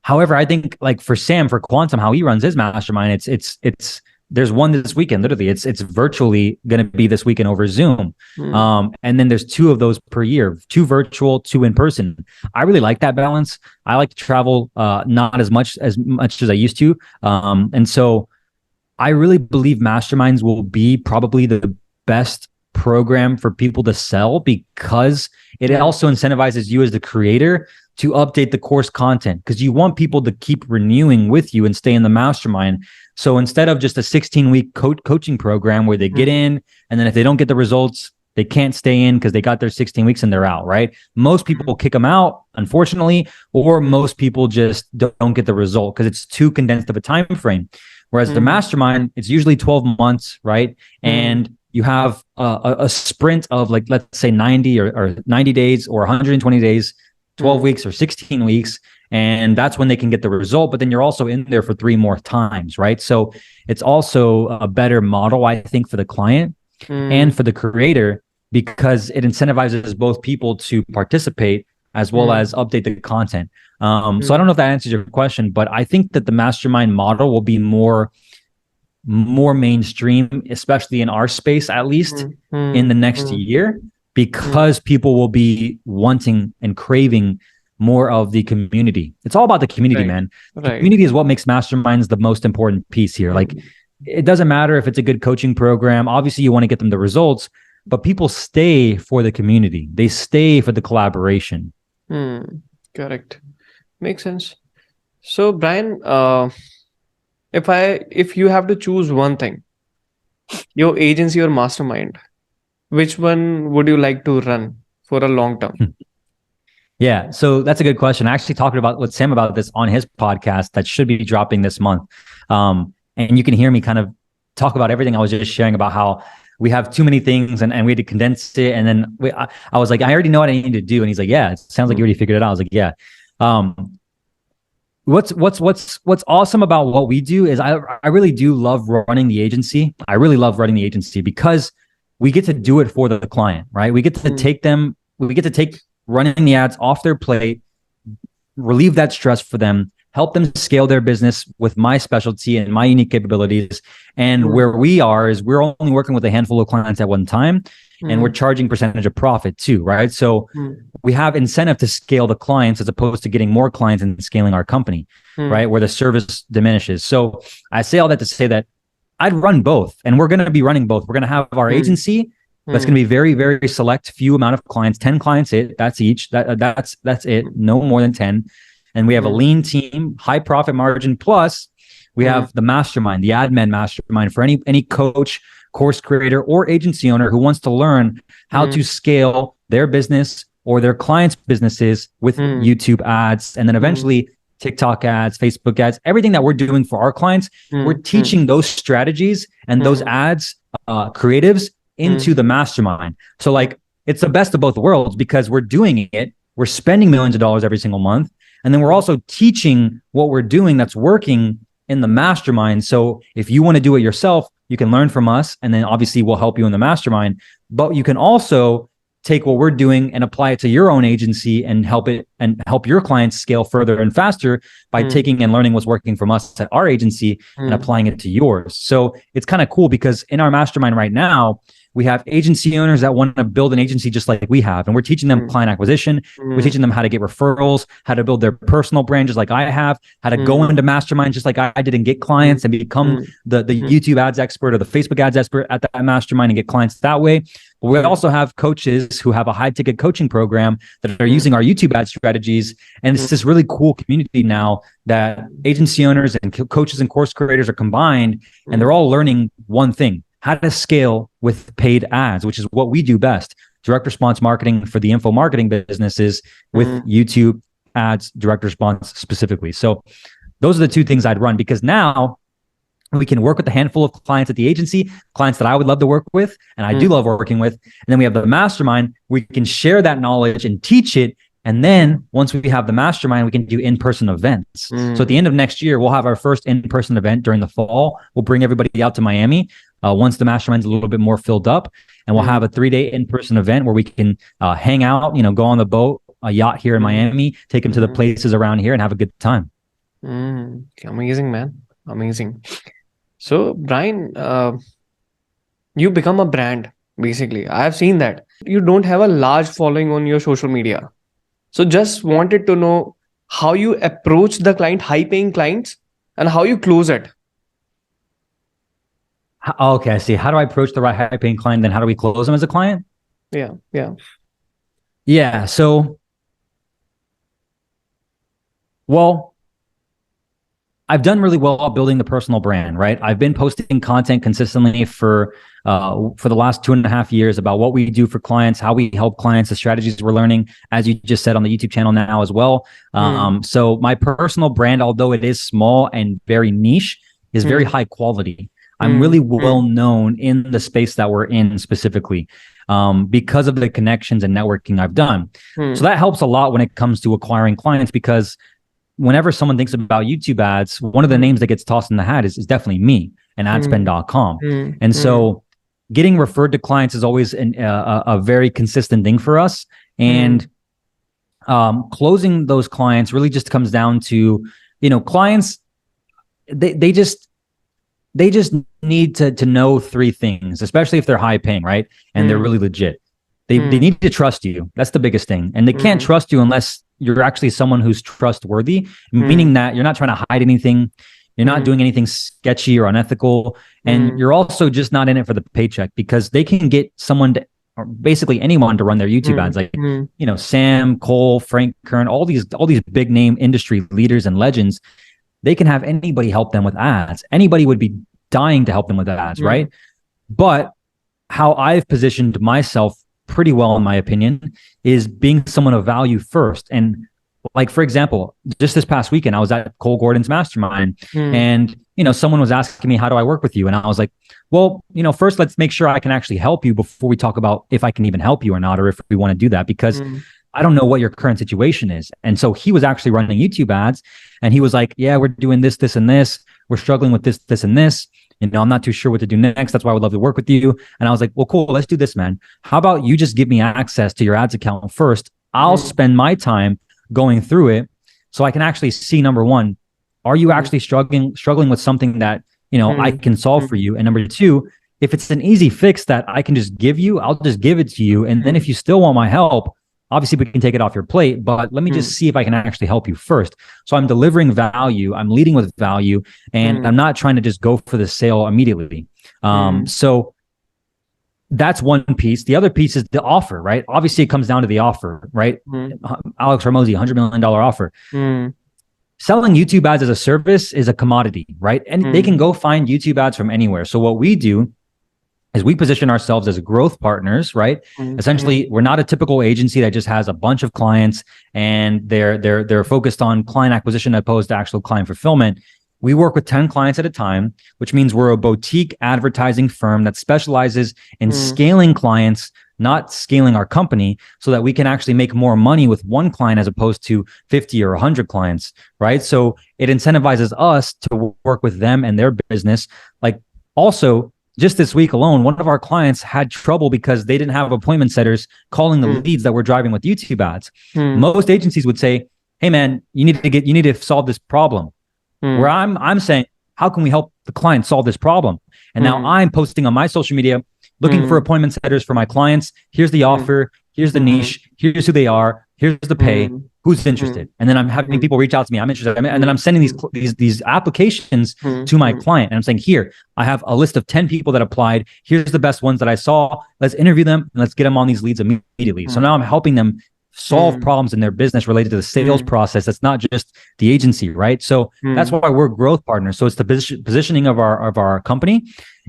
However, I think like for Sam, for Quantum, how he runs his mastermind, it's there's one this weekend, literally. It's virtually going to be this weekend over Zoom. And then there's 2 of those per year, 2 virtual, 2 in person. I really like that balance. I like to travel not as much as I used to. And so I really believe masterminds will be probably the best program for people to sell, because it also incentivizes you as the creator to update the course content, because you want people to keep renewing with you and stay in the mastermind. So instead of just a 16-week coaching program where they get in, and then if they don't get the results, they can't stay in because they got their 16 weeks and they're out, right? Most people kick them out, unfortunately, or most people just don't get the result because it's too condensed of a time frame. Whereas the mastermind, it's usually 12 months, right? And you have a sprint of like, let's say 90 or 90 days or 120 days, 12 weeks or 16 weeks. And that's when they can get the result. But then you're also in there for 3 more times, right? So it's also a better model, I think, for the client and for the creator, because it incentivizes both people to participate as well as update the content. So I don't know if that answers your question, but I think that the mastermind model will be more mainstream, especially in our space, at least in the next year. because people will be wanting and craving more of the community. It's all about the community, Right. man. Right. Community is what makes masterminds the most important piece here. Like, it doesn't matter if it's a good coaching program. Obviously, you want to get them the results, but people stay for the community. They stay for the collaboration. Correct. Makes sense. So, Brian, if you have to choose one thing, your agency or mastermind, which one would you like to run for a long term? Yeah, so that's a good question. I actually talked about with Sam about this on his podcast that should be dropping this month. And you can hear me kind of talk about everything I was just sharing about how we have too many things and we had to condense it. And then I was like, I already know what I need to do. And he's like, yeah, it sounds like you already figured it out. I was like, yeah. What's awesome about what we do is I really do love running the agency. I really love running the agency because we get to do it for the client, right? We get to take running the ads off their plate, relieve that stress for them, help them scale their business with my specialty and my unique capabilities. And where we are is we're only working with a handful of clients at one time, and we're charging percentage of profit too, right? So we have incentive to scale the clients as opposed to getting more clients and scaling our company, right? Where the service diminishes. So I say all that to say that I'd run both, and we're going to be running both. We're going to have our agency. That's going to be very, very select, few amount of clients, 10 clients. That's each. That's it. No more than 10. And we have a lean team, high profit margin. Plus, we have the mastermind, the admin mastermind for any coach, course creator, or agency owner who wants to learn how to scale their business or their clients' businesses with YouTube ads, and then eventually TikTok ads, Facebook ads, everything that we're doing for our clients. We're teaching those strategies and those ads, creatives into the mastermind. So like, it's the best of both worlds because we're doing it. We're spending millions of dollars every single month. And then we're also teaching what we're doing that's working in the mastermind. So if you want to do it yourself, you can learn from us. And then obviously we'll help you in the mastermind, but you can also take what we're doing and apply it to your own agency and help your clients scale further and faster by taking and learning what's working from us at our agency and applying it to yours. So it's kind of cool because in our mastermind right now, we have agency owners that want to build an agency just like we have. And we're teaching them client acquisition. We're teaching them how to get referrals, how to build their personal brand just like I have, how to go into mastermind just like I did and get clients and become the YouTube ads expert or the Facebook ads expert at that mastermind and get clients that way. But we also have coaches who have a high ticket coaching program that are using our YouTube ad strategies. And it's this really cool community now that agency owners and coaches and course creators are combined, and they're all learning one thing: how to scale with paid ads, which is what we do best. Direct response marketing for the info marketing businesses with YouTube ads, direct response specifically. So those are the two things I'd run, because now we can work with a handful of clients at the agency, clients that I would love to work with, and I do love working with. And then we have the mastermind. We can share that knowledge and teach it. And then once we have the mastermind, we can do in-person events. So at the end of next year, we'll have our first in-person event during the fall. We'll bring everybody out to Miami once the mastermind's a little bit more filled up. And we'll have a 3-day in-person event where we can hang out, go on the boat, a yacht here in Miami, take them to the places around here and have a good time. Amazing, man. Amazing. So, Brian, you become a brand, basically. I have seen that. You don't have a large following on your social media. So just wanted to know how you approach the client, high-paying clients, and how you close it. Okay, I see. How do I approach the right high-paying client? Then how do we close them as a client? Yeah. So, well, I've done really well building the personal brand, right? I've been posting content consistently for the last 2.5 years about what we do for clients, how we help clients, the strategies we're learning, as you just said on the YouTube channel now as well. So my personal brand, although it is small and very niche, is very high quality. I'm really well known in the space that we're in specifically because of the connections and networking I've done. So that helps a lot when it comes to acquiring clients, because whenever someone thinks about YouTube ads, one of the names that gets tossed in the hat is definitely me and adspend.com. And so getting referred to clients is always a very consistent thing for us. And closing those clients really just comes down to, clients, they just need to know 3 things, especially if they're high paying, right? And they're really legit. They need to trust you. That's the biggest thing. And they can't trust you unless you're actually someone who's trustworthy, meaning that you're not trying to hide anything. You're not doing anything sketchy or unethical. And you're also just not in it for the paycheck, because they can get someone to, or basically anyone, to run their YouTube ads. Like, you know, Sam, Cole, Frank Kern, all these big name industry leaders and legends. They can have anybody help them with ads. Anybody would be dying to help them with ads, right? But how I've positioned myself pretty well, in my opinion, is being someone of value first. And like, for example, just this past weekend, I was at Cole Gordon's mastermind and, you know, someone was asking me, how do I work with you? And I was like, well, you know, first let's make sure I can actually help you before we talk about if I can even help you or not, or if we want to do that, because I don't know what your current situation is. And so he was actually running YouTube ads and he was like, yeah, we're doing this, this, and this. We're struggling with this, this, and this. You know, I'm not too sure what to do next. That's why I would love to work with you. And I was like, well, cool. Let's do this, man. How about you just give me access to your ads account first? I'll spend my time going through it so I can actually see, number one, are you actually struggling with something that, you know, I can solve for you? And number two, if it's an easy fix that I can just give you, I'll just give it to you. And then if you still want my help, obviously we can take it off your plate, but let me just see if I can actually help you first. So I'm delivering value, I'm leading with value, and I'm not trying to just go for the sale immediately. So that's one piece. The other piece is the offer, right? Obviously it comes down to the offer, right? Alex Hormozi, $100 million offer. Selling YouTube ads as a service is a commodity, right? And they can go find YouTube ads from anywhere. So what we do is we position ourselves as growth partners, right? Essentially, we're not a typical agency that just has a bunch of clients and they're focused on client acquisition as opposed to actual client fulfillment. We work with 10 clients at a time, which means we're a boutique advertising firm that specializes in scaling clients, not scaling our company, so that we can actually make more money with one client as opposed to 50 or 100 clients, right? So it incentivizes us to work with them and their business. Like, also, just this week alone, one of our clients had trouble because they didn't have appointment setters calling the leads that we're driving with YouTube ads. Most agencies would say, hey man, you need to solve this problem. Where I'm saying, how can we help the client solve this problem? And now I'm posting on my social media, looking for appointment setters for my clients. Here's the offer. Here's the niche. Here's who they are. Here's the pay. Who's interested? And then I'm having people reach out to me. I'm interested. And then I'm sending these applications to my client. And I'm saying, here, I have a list of 10 people that applied. Here's the best ones that I saw. Let's interview them and let's get them on these leads immediately. So now I'm helping them solve problems in their business related to the sales process. That's not just the agency, right? So that's why we're growth partners. So it's the positioning of our company,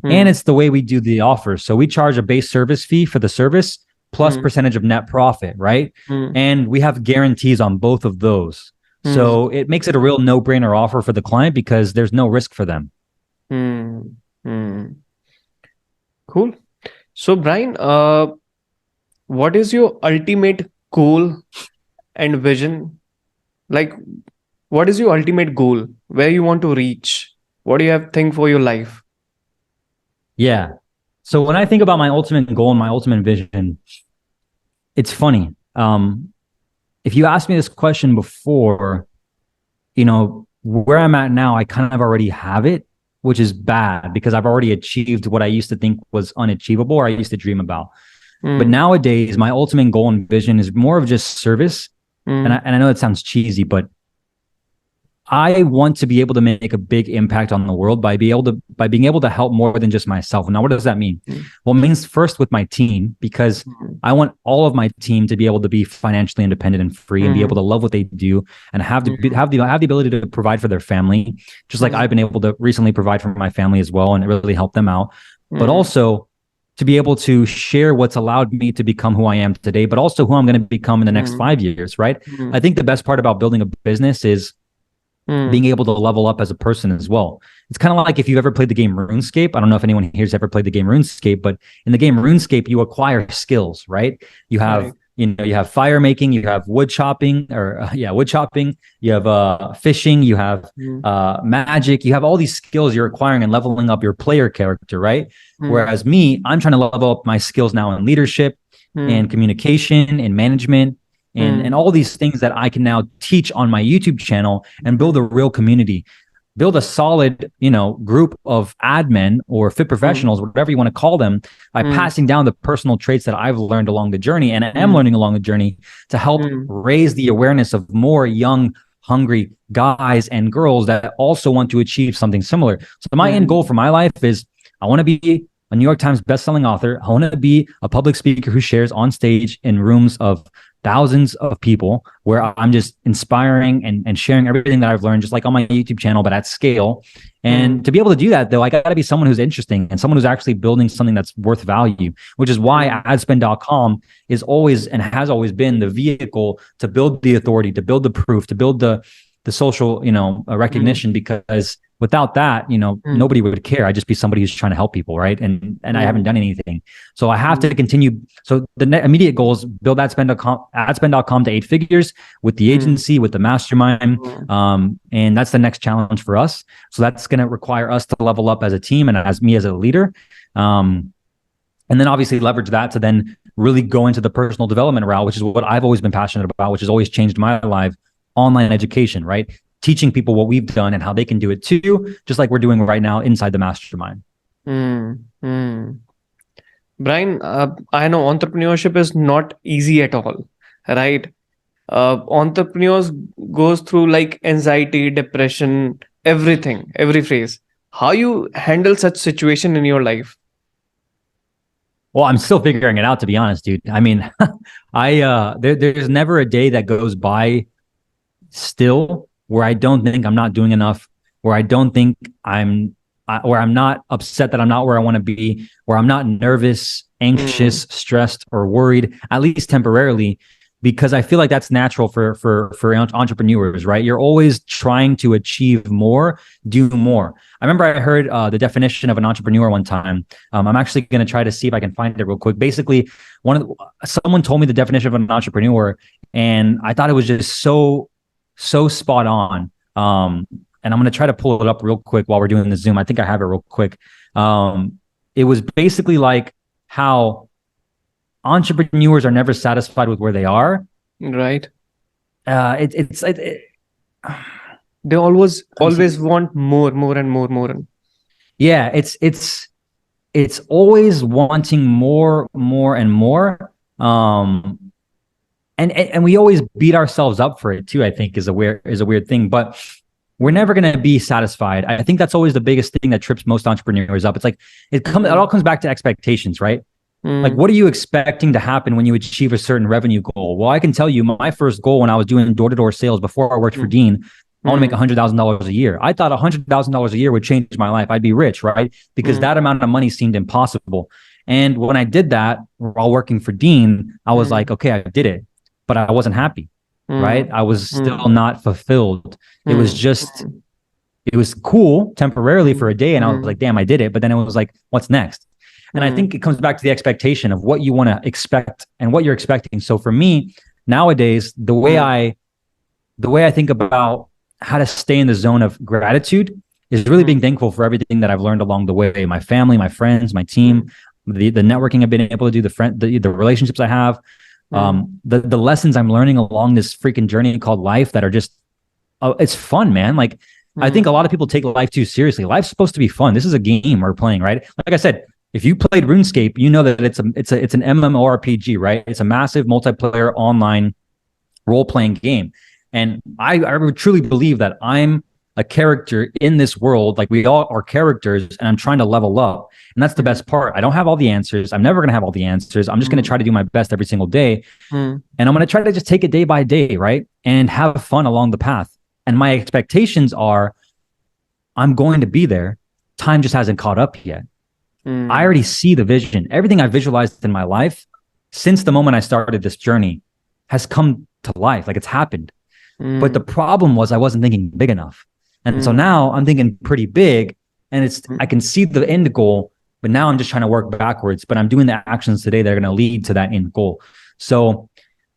and it's the way we do the offers. So we charge a base service fee for the service plus percentage of net profit, right? And we have guarantees on both of those. So it makes it a real no-brainer offer for the client because there's no risk for them. Cool. So Brian, what is your ultimate goal and vision? Like, what is your ultimate goal? Where you want to reach? What do you have think for your life? Yeah. So when I think about my ultimate goal and my ultimate vision, it's funny. If you asked me this question before, you know, where I'm at now, I kind of already have it, which is bad because I've already achieved what I used to think was unachievable or I used to dream about. But nowadays, my ultimate goal and vision is more of just service. And I know it sounds cheesy, but I want to be able to make a big impact on the world by being able to help more than just myself. Now, what does that mean? Well, it means first with my team, because I want all of my team to be able to be financially independent and free and be able to love what they do and have the ability to provide for their family, just like I've been able to recently provide for my family as well and really help them out. But also to be able to share what's allowed me to become who I am today, but also who I'm going to become in the next 5 years, right? I think the best part about building a business is being able to level up as a person as well. It's kind of like if you've ever played the game RuneScape. I don't know if anyone here's ever played the game RuneScape, but in the game RuneScape, you acquire skills, right? You have, you have fire making, you have wood chopping, you have fishing, you have magic, you have all these skills you're acquiring and leveling up your player character, right? Whereas me, I'm trying to level up my skills now in leadership and communication and management and all these things that I can now teach on my YouTube channel and build a real community. build a solid, group of admin or fit professionals, whatever you want to call them, by passing down the personal traits that I've learned along the journey and am learning along the journey to help raise the awareness of more young, hungry guys and girls that also want to achieve something similar. So my end goal for my life is I want to be a New York Times bestselling author. I want to be a public speaker who shares on stage in rooms of thousands of people where I'm just inspiring and sharing everything that I've learned, just like on my YouTube channel, but at scale. And to be able to do that, though, I got to be someone who's interesting and someone who's actually building something that's worth value, which is why adspend.com is always and has always been the vehicle to build the authority, to build the proof, to build the social, recognition, because without that, nobody would care. I'd just be somebody who's trying to help people, right? And I haven't done anything. So I have to continue. So the immediate goal is build adspend.com to 8 figures with the agency, with the mastermind. And that's the next challenge for us. So that's going to require us to level up as a team and as me as a leader. And then obviously leverage that to then really go into the personal development route, which is what I've always been passionate about, which has always changed my life. Online education, right? Teaching people what we've done and how they can do it too, just like we're doing right now inside the mastermind. Brian, I know entrepreneurship is not easy at all, right? Entrepreneurs goes through like anxiety, depression, everything, every phase. How you handle such situation in your life? Well, I'm still figuring it out, to be honest, dude. I mean, there's never a day that goes by still where I don't think I'm not doing enough, where I don't think where I'm not upset that I'm not where I want to be, where I'm not nervous, anxious, stressed, or worried, at least temporarily, because I feel like that's natural for entrepreneurs, right? You're always trying to achieve more, do more. I remember I heard the definition of an entrepreneur one time. I'm actually going to try to see if I can find it real quick. Basically, someone told me the definition of an entrepreneur, and I thought it was just so spot on. And I'm going to try to pull it up real quick while we're doing the Zoom. I think I have it real quick. It was basically like how entrepreneurs are never satisfied with where they are. Right. They always want more and more. Yeah. It's always wanting more and more. And we always beat ourselves up for it too, I think is a weird thing, but we're never going to be satisfied. I think that's always the biggest thing that trips most entrepreneurs up. It's like, it all comes back to expectations, right? Like, what are you expecting to happen when you achieve a certain revenue goal? Well, I can tell you my first goal when I was doing door-to-door sales before I worked for Dean, I want to make $100,000 a year. I thought $100,000 a year would change my life. I'd be rich, right? Because that amount of money seemed impossible. And when I did that while working for Dean, I was like, okay, I did it. But I wasn't happy, right? I was still not fulfilled. It was cool temporarily for a day. And I was like, damn, I did it. But then it was like, what's next? And I think it comes back to the expectation of what you want to expect and what you're expecting. So for me nowadays, the way I think about how to stay in the zone of gratitude is really being thankful for everything that I've learned along the way. My family, my friends, my team, the networking I've been able to do, the relationships I have, the lessons I'm learning along this freaking journey called life that are just, it's fun, man. Like, I think a lot of people take life too seriously. Life's supposed to be fun. This is a game we're playing, right? Like I said, if you played RuneScape, you know that it's an MMORPG, right? It's a massive multiplayer online role-playing game. And I would truly believe that I'm a character in this world. Like, we all are characters, and I'm trying to level up. And that's the best part. I don't have all the answers. I'm never going to have all the answers. I'm just going to try to do my best every single day. And I'm going to try to just take it day by day, right? And have fun along the path. And my expectations are, I'm going to be there. Time just hasn't caught up yet. I already see the vision. Everything I visualized in my life since the moment I started this journey has come to life. Like, it's happened. But the problem was I wasn't thinking big enough. And so now I'm thinking pretty big, and I can see the end goal, but now I'm just trying to work backwards. But I'm doing the actions today that are going to lead to that end goal. So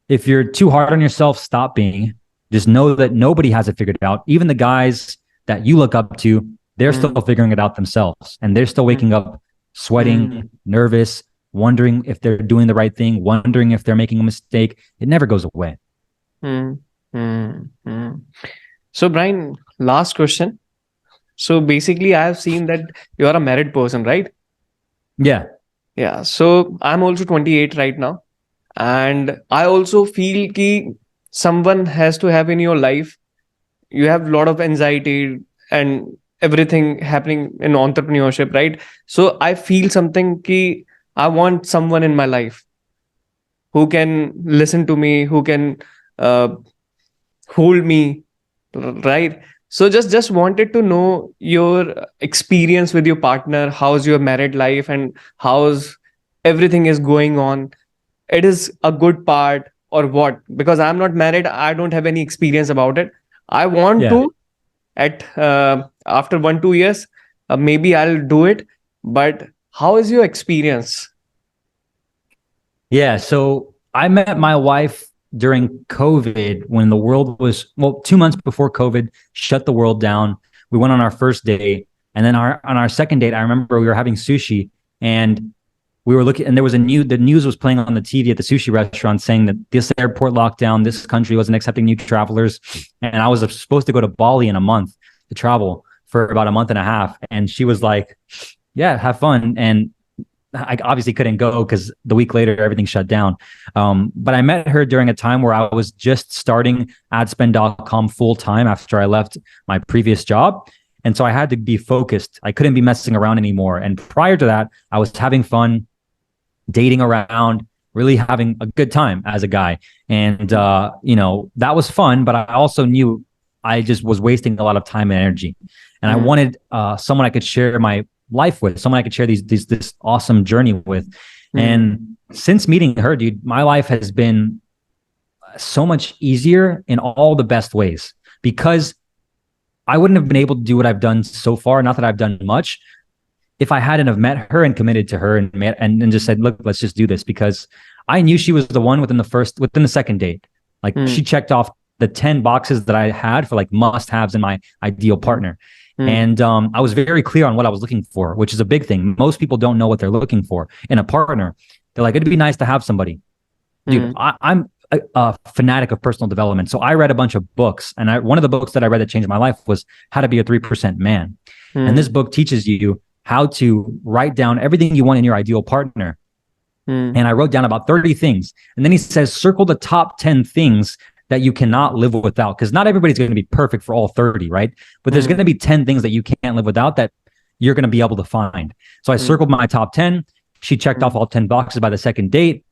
if you're too hard on yourself, stop being. Just know that nobody has it figured out. Even the guys that you look up to, they're still figuring it out themselves. And they're still waking up sweating, nervous, wondering if they're doing the right thing, wondering if they're making a mistake. It never goes away. So, Brian, last question. So basically, I have seen that you are a married person, right? Yeah. Yeah. So I'm also 28 right now. And I also feel ki someone has to have in your life. You have a lot of anxiety and everything happening in entrepreneurship, right? So I feel something ki I want someone in my life who can listen to me, who can uh, hold me, right? So just wanted to know your experience with your partner. How's your married life and how's everything is going on? It is a good part or what? Because I'm not married, I don't have any experience about it. I want Yeah. to at after 1 2 years, maybe I'll do it. But how is your experience? Yeah. So I met my wife during COVID when the world was, well, 2 months before COVID shut the world down. We went on our first date. And then on our second date, I remember we were having sushi and we were looking, and there was the news was playing on the TV at the sushi restaurant saying that this airport lockdown, this country wasn't accepting new travelers. And I was supposed to go to Bali in a month to travel for about a month and a half. And she was like, yeah, have fun. And I obviously couldn't go because the week later everything shut down. But I met her during a time where I was just starting adspend.com full time after I left my previous job. And so I had to be focused. I couldn't be messing around anymore. And prior to that, I was having fun, dating around, really having a good time as a guy. And, that was fun, but I also knew I just was wasting a lot of time and energy. And I wanted someone I could share my life with, someone I could share this awesome journey with. And since meeting her, dude, my life has been so much easier in all the best ways because I wouldn't have been able to do what I've done so far. Not that I've done much, if I hadn't have met her and committed to her and just said, look, let's just do this, because I knew she was the one within the second date. Like she checked off the 10 boxes that I had for like must-haves in my ideal partner. And I was very clear on what I was looking for, which is a big thing. Most people don't know what they're looking for in a partner. They're like, it'd be nice to have somebody. Dude, I'm a fanatic of personal development. So I read a bunch of books, and one of the books that I read that changed my life was How to Be a 3% Man. And this book teaches you how to write down everything you want in your ideal partner. And I wrote down about 30 things. And then he says, circle the top 10 things that you cannot live without, because not everybody's going to be perfect for all 30, right? But there's going to be 10 things that you can't live without that you're going to be able to find. So I circled my top 10. She checked off all 10 boxes by the second date.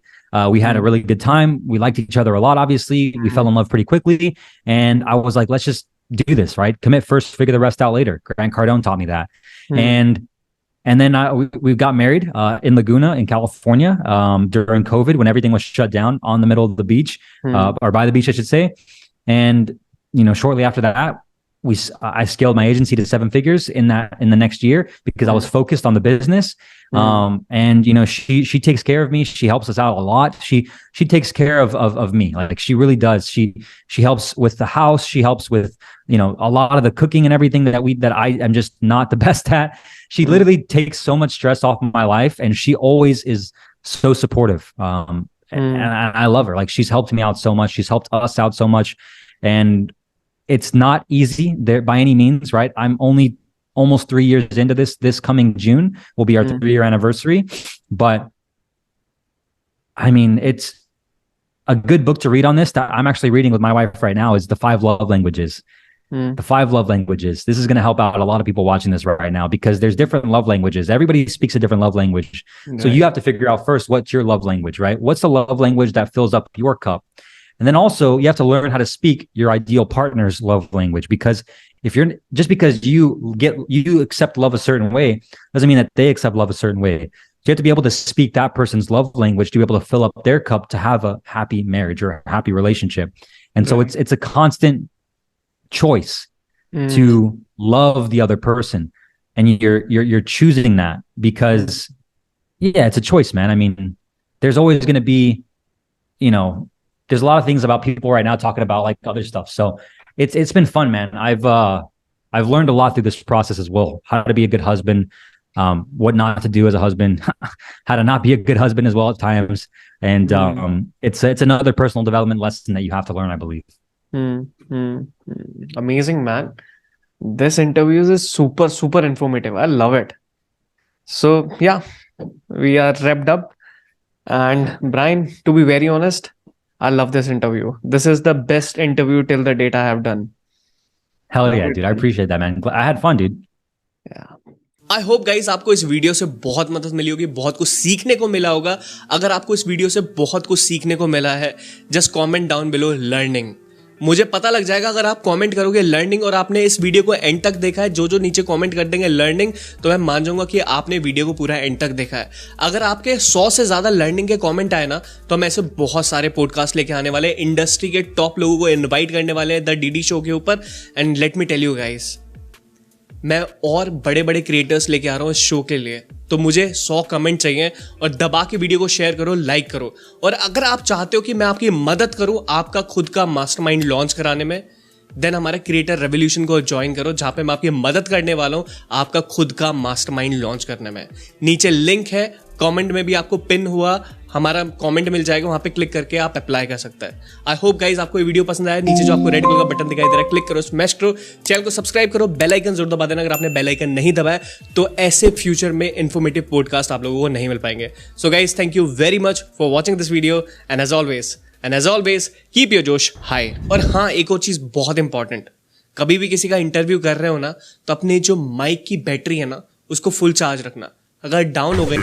We had a really good time. We liked each other a lot, obviously. We fell in love pretty quickly. And I was like, let's just do this, right? Commit first, figure the rest out later. Grant Cardone taught me that. And then we got married in Laguna in California during COVID, when everything was shut down on the middle of the beach, or by the beach, I should say. And, shortly after that, I scaled my agency to 7 figures in the next year because I was focused on the business. And she takes care of me. She helps us out a lot. She takes care of me. Like, she really does. She helps with the house. She helps with, a lot of the cooking and everything that I am just not the best at. She literally takes so much stress off my life, and she always is so supportive. And I love her. Like, she's helped me out so much. She's helped us out so much. And it's not easy there by any means, right? I'm only almost 3 years into this coming June will be our 3-year anniversary. But I mean, it's a good book to read on this that I'm actually reading with my wife right now is The 5 Love Languages. The 5 love languages. This is going to help out a lot of people watching this right now, because there's different love languages. Everybody speaks a different love language. Right. So you have to figure out first, what's your love language, right? What's the love language that fills up your cup? And then also you have to learn how to speak your ideal partner's love language, because just because you accept love a certain way doesn't mean that they accept love a certain way. So you have to be able to speak that person's love language to be able to fill up their cup to have a happy marriage or a happy relationship. And so it's a constant choice to love the other person, and you're choosing that because it's a choice, man. I mean, there's always going to be, there's a lot of things about people right now talking about like other stuff. So it's been fun, man. I've learned a lot through this process as well. How to be a good husband, what not to do as a husband, how to not be a good husband as well at times. And it's another personal development lesson that you have to learn, I believe. Amazing, man. This interview is super, super informative. I love it. So, yeah, we are wrapped up. And Brian, to be very honest, I love this interview. This is the best interview till the date I have done. Hell Love yeah, it, dude. I man. appreciate that, man. I had fun, dude. Yeah. I hope guys आपको इस video से बहुत मदद मिली होगी, बहुत कुछ सीखने को मिला होगा. अगर आपको इस वीडियो से बहुत कुछ सीखने को मिला है, just comment down below learning. मुझे पता लग जाएगा अगर आप कमेंट करोगे लर्निंग और आपने इस वीडियो को एंड तक देखा है. जो जो नीचे कमेंट कर देंगे लर्निंग, तो मैं मान जाऊंगा कि आपने वीडियो को पूरा एंड तक देखा है. अगर आपके 100 से ज्यादा लर्निंग के कमेंट आए ना, तो हम ऐसे बहुत सारे पॉडकास्ट लेके आने वाले, इंडस्ट्री के टॉप लोगों को इन्वाइट करने वाले हैं द डीडी शो के ऊपर. And let me tell you guys, मैं और बड़े बड़े क्रिएटर्स लेके आ रहा हूँ इस शो के लिए. तो मुझे 100 कमेंट चाहिए और दबा के वीडियो को शेयर करो, लाइक करो. और अगर आप चाहते हो कि मैं आपकी मदद करूं आपका खुद का मास्टरमाइंड लॉन्च कराने में, देन हमारे क्रिएटर रेवोल्यूशन को ज्वाइन करो, जहां पे मैं आपकी मदद करने वाला हूं आपका खुद का मास्टरमाइंड लॉन्च करने में. नीचे लिंक है, कमेंट में भी आपको पिन हुआ हमारा कमेंट मिल जाएगा, वहां पे क्लिक करके आप अप्लाई कर सकते हैं. आई होप गाइज आपको ये वीडियो पसंद आया. नीचे जो आपको रेड कलर का बटन दिखाई दे रहा है, क्लिक करो, स्मैश करो, चैनल को सब्सक्राइब करो, बेल आइकन जरूर दबा देना. अगर आपने बेल आइकन नहीं दबाया तो ऐसे फ्यूचर में इन्फॉर्मेटिव पॉडकास्ट आप लोगों को नहीं मिल पाएंगे. So guys, thank you very much for watching this video and as always keep your josh high. और हाँ, एक और चीज बहुत इंपॉर्टेंट, कभी भी किसी का इंटरव्यू कर रहे हो ना, तो अपने जो माइक की बैटरी है ना, उसको फुल चार्ज रखना. अगर डाउन हो गई